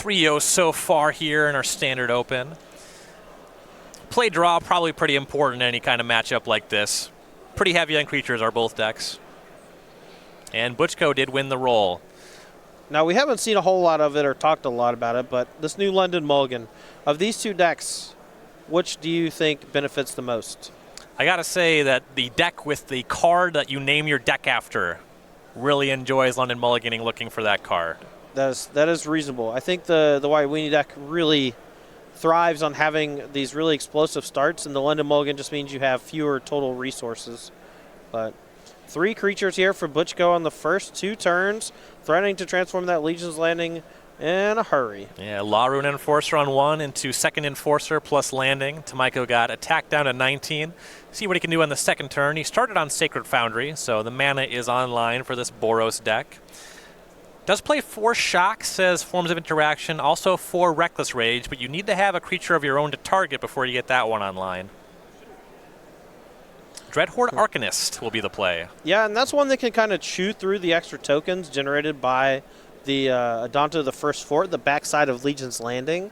3-0 so far here in our standard open. Play draw, probably pretty important in any kind of matchup like this. Pretty heavy on creatures are both decks. And Butchko did win the roll. Now, we haven't seen a whole lot of it or talked a lot about it, but this new London Mulligan, of these two decks, which do you think benefits the most? I gotta say that the deck with the card that you name your deck after really enjoys London Mulliganing looking for that card. That is reasonable. I think the White Weenie deck really thrives on having these really explosive starts, and the London Mulligan just means you have fewer total resources. But 3 creatures here for Butchko on the first 2 turns, threatening to transform that Legion's Landing in a hurry. Yeah, Law Rune Enforcer on 1 into second Enforcer plus landing. Tomajko got attack down to 19. See what he can do on the second turn. He started on Sacred Foundry, so the mana is online for this Boros deck. Does play 4 Shocks as forms of interaction, also 4 Reckless Rage, but you need to have a creature of your own to target before you get that one online. Dreadhorde Arcanist will be the play. Yeah, and that's one that can kind of chew through the extra tokens generated by the Adonta the First Fort, the backside of Legion's Landing.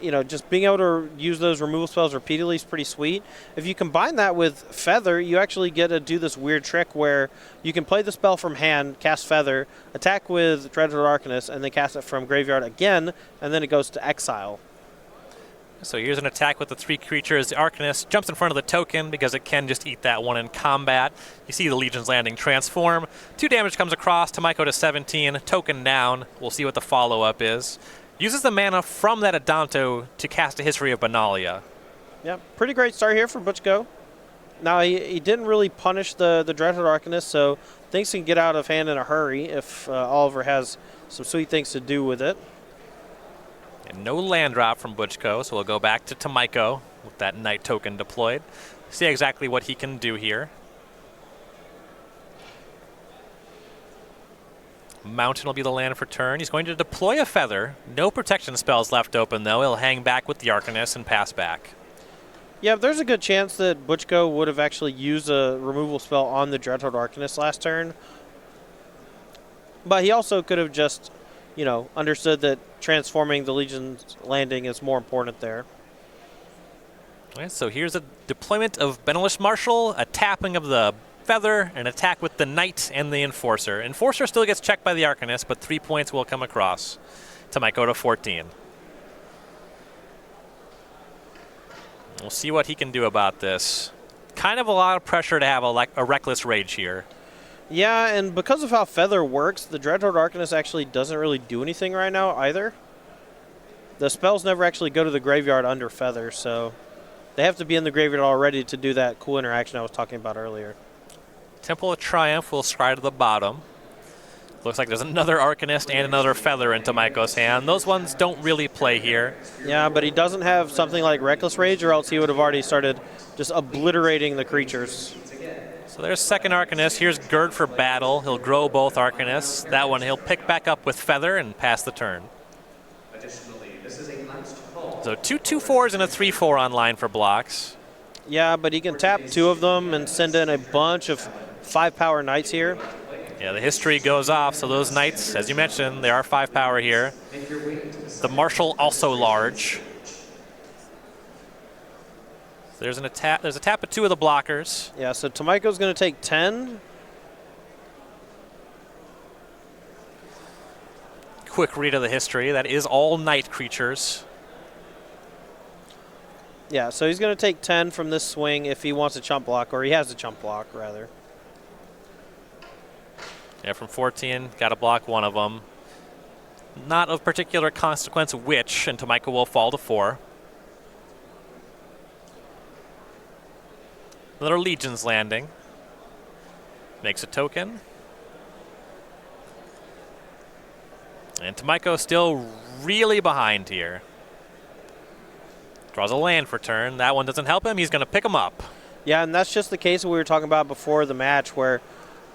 You know, just being able to use those removal spells repeatedly is pretty sweet. If you combine that with Feather, you actually get to do this weird trick where you can play the spell from hand, cast Feather, attack with Dreadhorde Arcanist, and then cast it from graveyard again, and then it goes to exile. So here's an attack with the 3 creatures. The Arcanist jumps in front of the token because it can just eat that one in combat. You see the Legion's Landing transform. 2 damage comes across. Tomajko to 17. Token down. We'll see what the follow-up is. Uses the mana from that Adonto to cast a History of Benalia. Yeah, pretty great start here for Butchko. Now, he didn't really punish the Dreadhorde Arcanist, so things can get out of hand in a hurry if Oliver has some sweet things to do with it. And no land drop from Butchko, so we'll go back to Tomajko with that Knight token deployed. See exactly what he can do here. Mountain will be the land for turn. He's going to deploy a Feather. No protection spells left open, though. He'll hang back with the Arcanist and pass back. Yeah, there's a good chance that Butchko would have actually used a removal spell on the Dreadhorde Arcanist last turn. But he also could have just, you know, understood that transforming the Legion's Landing is more important there. All right, so here's a deployment of Benalish Marshal, a tapping of the Feather, an attack with the Knight and the Enforcer. Enforcer still gets checked by the Arcanist, but 3 points will come across. Tomajko to 14. We'll see what he can do about this. Kind of a lot of pressure to have a Reckless Rage here. Yeah, and because of how Feather works, the Dreadhorde Arcanist actually doesn't really do anything right now either. The spells never actually go to the graveyard under Feather, so they have to be in the graveyard already to do that cool interaction I was talking about earlier. Temple of Triumph will scry to the bottom. Looks like there's another Arcanist and another Feather in Tomajko's hand. Those ones don't really play here. Yeah, but he doesn't have something like Reckless Rage, or else he would have already started just obliterating the creatures. So there's second Arcanist. Here's Gird for battle. He'll grow both Arcanists. That one he'll pick back up with Feather and pass the turn. So 2 2/4s and a 3/4 online for blocks. Yeah, but he can tap 2 of them and send in a bunch of 5-power Knights here. Yeah, the history goes off, so those Knights, as you mentioned, they are 5-power here. The Marshal also large. There's an attack. There's a tap of 2 of the blockers. Yeah, so Tomajko's going to take 10. Quick read of the history. That is all Knight creatures. Yeah, so he's going to take 10 from this swing if he wants a chump block, or he has a chump block, rather. Yeah, from 14, got to block one of them. Not of particular consequence which, and Tomajko will fall to 4. Another Legion's Landing. Makes a token. And Tomajko still really behind here. Draws a land for turn. That one doesn't help him. He's going to pick him up. Yeah, and that's just the case that we were talking about before the match, where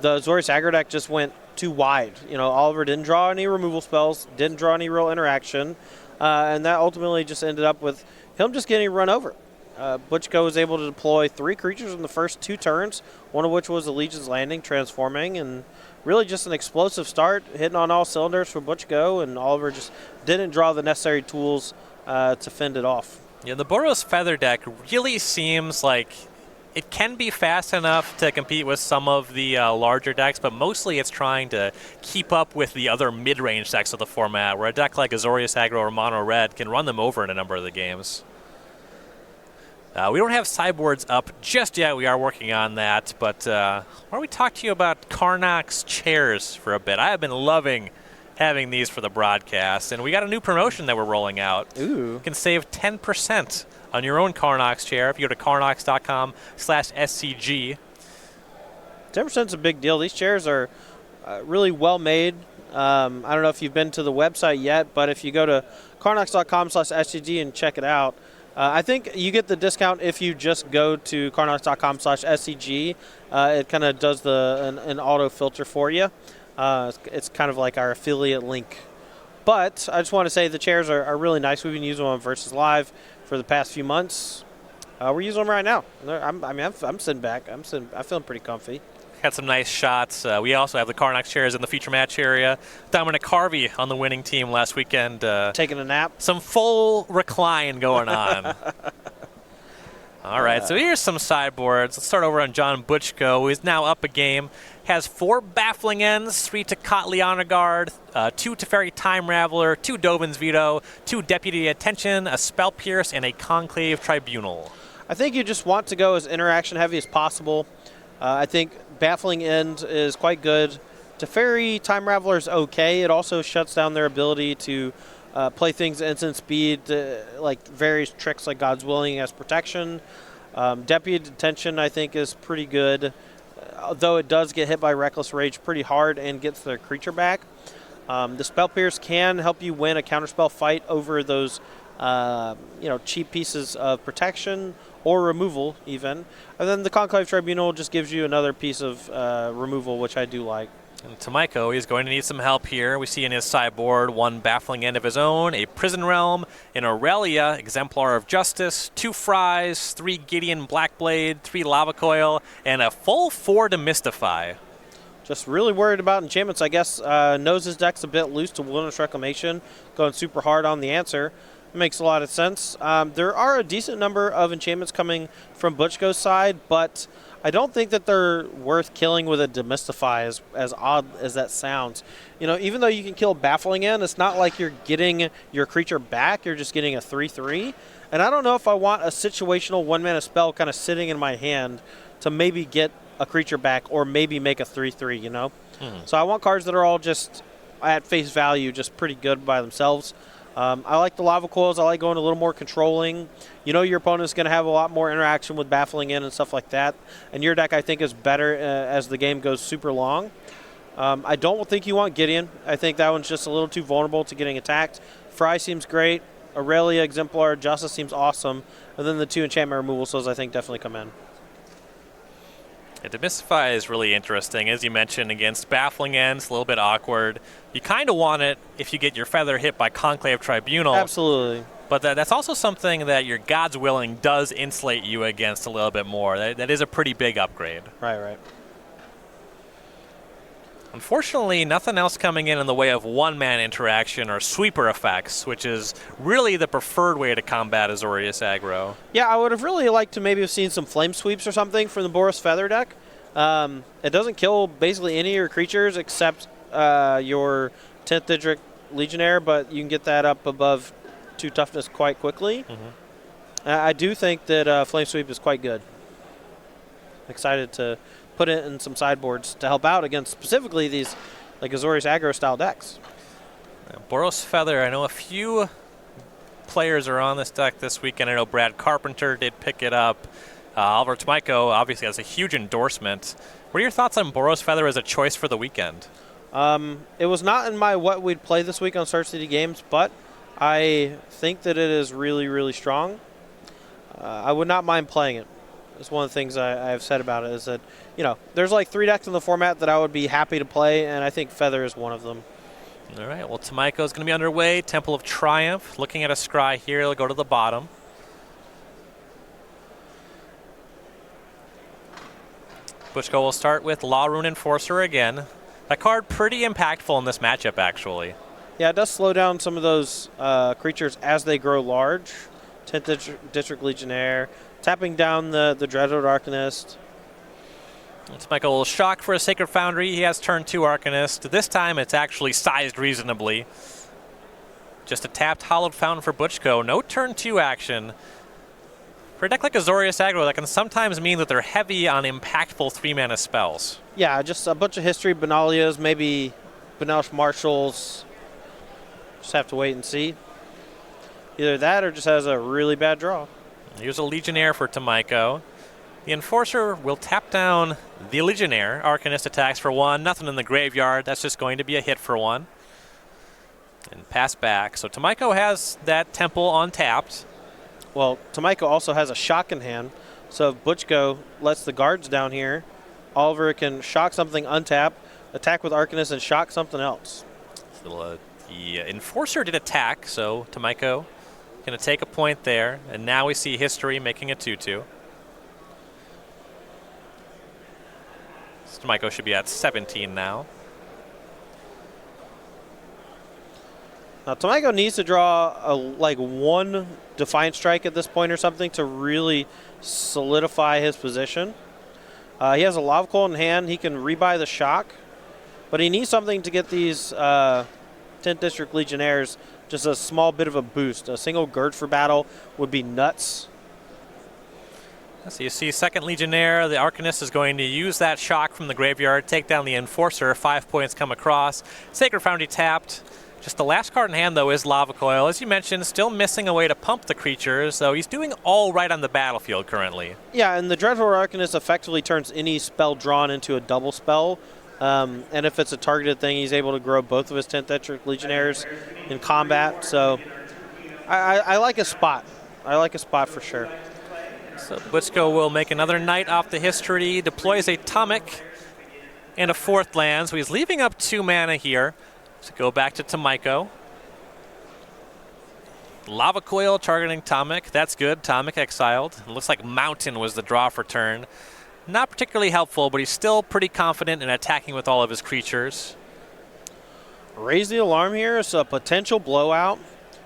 the Azorius aggro deck just went too wide. You know, Oliver didn't draw any removal spells, didn't draw any real interaction, and that ultimately just ended up with him just getting run over. Butchko was able to deploy 3 creatures in the first 2 turns, one of which was the Legion's Landing transforming, and really just an explosive start, hitting on all cylinders for Butchko, and Oliver just didn't draw the necessary tools to fend it off. Yeah, the Boros Feather deck really seems like it can be fast enough to compete with some of the larger decks, but mostly it's trying to keep up with the other mid-range decks of the format, where a deck like Azorius Aggro or Mono Red can run them over in a number of the games. We don't have sideboards up just yet. We are working on that, but why don't we talk to you about Karnak's chairs for a bit? I have been loving having these for the broadcast, and we got a new promotion that we're rolling out. Ooh. You can save 10% on your own Karnak's chair if you go to karnaks.com/SCG. 10% is a big deal. These chairs are really well made. I don't know if you've been to the website yet, but if you go to karnaks.com/SCG and check it out, I think you get the discount if you just go to karnaks.com/SCG. It kind of does an auto filter for you. It's kind of like our affiliate link. But I just want to say the chairs are really nice. We've been using them on Versus Live for the past few months. We're using them right now. I'm sitting back. I'm feeling pretty comfy. Had some nice shots. We also have the Karnak chairs in the feature match area. Dominic Harvey on the winning team last weekend. Taking a nap. Some full recline going on. All right, so here's some sideboards. Let's start over on John Butchko, who is now up a game. Has 4 Baffling Ends, 3 Tecatli Honor Guard, 2 Teferi Time Raveler, 2 Dovin's Veto, 2 Deputy Attention, a Spell Pierce, and a Conclave Tribunal. I think you just want to go as interaction heavy as possible. I think Baffling End is quite good. Teferi Time Raveler is okay. It also shuts down their ability to play things at instant speed, like various tricks like God's Willing as protection. Deputy Detention, I think, is pretty good, though it does get hit by Reckless Rage pretty hard and gets their creature back. The Spell Pierce can help you win a counterspell fight over those cheap pieces of protection or removal even. And then the Conclave Tribunal just gives you another piece of removal, which I do like. And Tomajko, he's going to need some help here. We see in his sideboard 1 Baffling End of his own, a Prison Realm, an Aurelia, Exemplar of Justice, 2 Fries, 3 Gideon Blackblade, 3 Lava Coil, and a full 4 to Mystify. Just really worried about enchantments, I guess. Knows his deck's a bit loose to Wilderness Reclamation, going super hard on the answer. Makes a lot of sense. There are a decent number of enchantments coming from Butchko's side, but I don't think that they're worth killing with a Demystify, as odd as that sounds. Even though you can kill Baffling End, it's not like you're getting your creature back. You're just getting a 3/3. And I don't know if I want a situational 1-mana spell kind of sitting in my hand to maybe get a creature back or maybe make a 3/3, So I want cards that are all just at face value, just pretty good by themselves. I like the Lava Coils. I like going a little more controlling. Your opponent's going to have a lot more interaction with Baffling In and stuff like that. And your deck, I think, is better as the game goes super long. I don't think you want Gideon. I think that one's just a little too vulnerable to getting attacked. Fry seems great. Aurelia, Exemplar, Justice seems awesome. And then the 2 enchantment removal spells, I think, definitely come in. Yeah, Demystify is really interesting. As you mentioned, against Baffling Ends, a little bit awkward. You kind of want it if you get your feather hit by Conclave Tribunal. Absolutely. But that's also something that your God's Willing does insulate you against a little bit more. That is a pretty big upgrade. Right. Unfortunately, nothing else coming in the way of 1-man interaction or sweeper effects, which is really the preferred way to combat Azorius aggro. Yeah, I would have really liked to maybe have seen some Flame Sweeps or something from the Boros Feather deck. It doesn't kill basically any of your creatures except your 10th Diedrich Legionnaire, but you can get that up above 2 toughness quite quickly. I do think that Flame Sweep is quite good. Excited to put it in some sideboards to help out against specifically these like Azorius aggro style decks. Boros Feather, I know a few players are on this deck this weekend. I know Brad Carpenter did pick it up. Oliver Tomajko obviously has a huge endorsement. What are your thoughts on Boros Feather as a choice for the weekend? It was not in my what we'd play this week on Star City Games, but I think that it is really, really strong. I would not mind playing it. It's one of the things I've said about it is that, there's like 3 decks in the format that I would be happy to play, and I think Feather is one of them. All right, well, Tomajko is going to be underway. Temple of Triumph. Looking at a scry here, it'll go to the bottom. Butchko will start with Law Rune Enforcer again. That card pretty impactful in this matchup, actually. Yeah, it does slow down some of those creatures as they grow large. 10th District Legionnaire, tapping down the Dreadwood Arcanist. Tomajko will shock for a Sacred Foundry. He has turn 2 Arcanist. This time it's actually sized reasonably. Just a tapped Hallowed Fountain for Butchko. No turn 2 action. For a deck like Azorius Aggro, that can sometimes mean that they're heavy on impactful 3-mana spells. Yeah, just a bunch of history, Benalias, maybe Benalish Marshals. Just have to wait and see. Either that or just has a really bad draw. Here's a Legionnaire for Tomajko. The Enforcer will tap down the Legionnaire. Arcanist attacks for 1. Nothing in the graveyard. That's just going to be a hit for 1. And pass back. So Tomajko has that Temple untapped. Well, Tomajko also has a shock in hand. So if Butchko lets the guards down here, Oliver can shock something, untap, attack with Arcanist, and shock something else. So, the Enforcer did attack, so Tomajko going to take a point there. And now we see history making a 2-2. So Tomajko should be at 17 now. Now, Tomajko needs to draw like 1 Defiant Strike at this point or something to really solidify his position. He has a Lava Coil in hand. He can rebuy the shock. But he needs something to get these 10th District Legionnaires just a small bit of a boost. A single Gird for battle would be nuts. So you see second Legionnaire. The Arcanist is going to use that shock from the graveyard, take down the Enforcer. 5 points come across. Sacred Foundry tapped. Just the last card in hand, though, is Lava Coil. As you mentioned, still missing a way to pump the creatures, so he's doing all right on the battlefield currently. Yeah, and the Dreadful Arcanist effectively turns any spell drawn into a double spell. And if it's a targeted thing, he's able to grow both of his 10th District Legionnaires in combat. So I like a spot. I like a spot for sure. So Butchko will make another knight off the history, deploys a Tomik and a 4th land. So he's leaving up 2 mana here. So go back to Tomajko. Lava Coil targeting Tomik. That's good. Tomik exiled. It looks like Mountain was the draw for turn. Not particularly helpful, but he's still pretty confident in attacking with all of his creatures. Raise the alarm here. It's a potential blowout.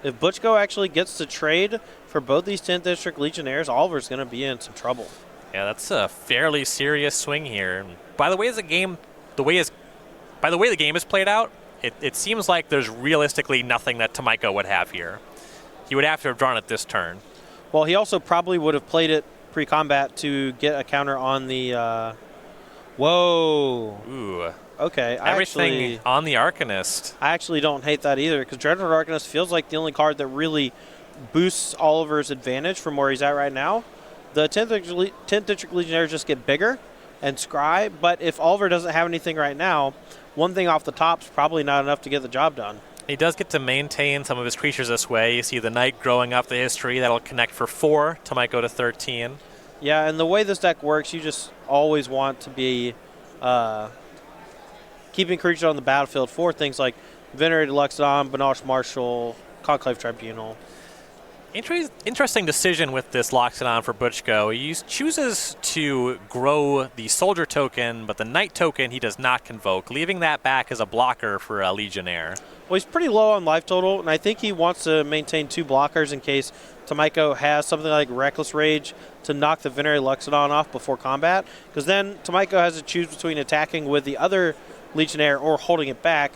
If Butchko actually gets to trade for both these 10th District Legionnaires, Oliver's going to be in some trouble. Yeah, that's a fairly serious swing here. By the way, the game is played out, it seems like there's realistically nothing that Tomajko would have here. He would have to have drawn it this turn. Well, he also probably would have played it pre-combat to get a counter on the... Whoa. Ooh. Okay. Everything on the Arcanist. I actually don't hate that either, because Dreadful Arcanist feels like the only card that really boosts Oliver's advantage from where he's at right now. The 10th District Legionnaires just get bigger and scry, but if Oliver doesn't have anything right now, one thing off the top is probably not enough to get the job done. He does get to maintain some of his creatures this way. You see the Knight growing up the history. That'll connect for 4. Tomajko to 13. Yeah, and the way this deck works, you just always want to be keeping creatures on the battlefield for things like Venerated Luxodon, Benalish Marshal, Conclave Tribunal. Interesting decision with this Loxodon for Butchko. He chooses to grow the Soldier token, but the Knight token he does not convoke, leaving that back as a blocker for a Legionnaire. Well, he's pretty low on life total, and I think he wants to maintain 2 blockers in case Tomajko has something like Reckless Rage to knock the Venerated Luxodon off before combat, because then Tomajko has to choose between attacking with the other Legionnaire or holding it back,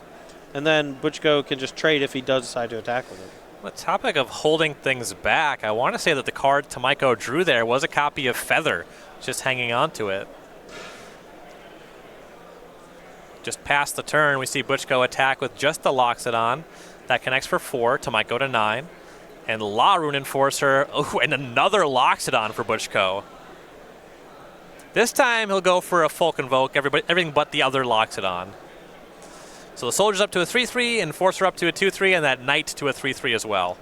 and then Butchko can just trade if he does decide to attack with it. The topic of holding things back, I want to say that the card Tomajko drew there was a copy of Feather, just hanging on to it. Just past the turn, we see Butchko attack with just the Loxodon. That connects for 4, Tomajko to 9. And La Rune Enforcer, oh, and another Loxodon for Butchko. This time he'll go for a full convoke, everything but the other Loxodon. So the Soldier's up to a 3-3, Enforcer up to a 2-3, and that Knight to a 3-3 as well.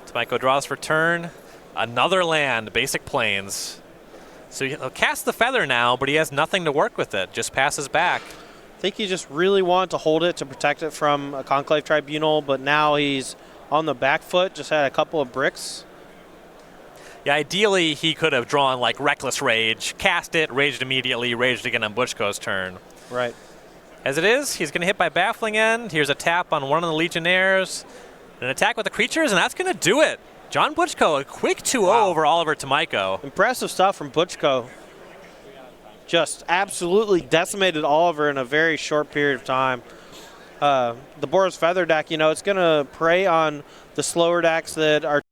Tomajko draws for turn. Another land, Basic Plains. So he'll cast the Feather now, but he has nothing to work with it. Just passes back. I think he just really wanted to hold it to protect it from a Conclave Tribunal, but now he's on the back foot, just had a couple of bricks. Yeah, ideally he could have drawn like Reckless Rage, cast it, raged immediately, raged again on Butchko's turn. Right. As it is, he's going to hit by Baffling End. Here's a tap on one of the Legionnaires. An attack with the creatures, and that's going to do it. John Butchko, a quick 2-0 over Oliver Tomajko. Impressive stuff from Butchko. Just absolutely decimated Oliver in a very short period of time. The Boros Feather deck, it's going to prey on the slower decks that are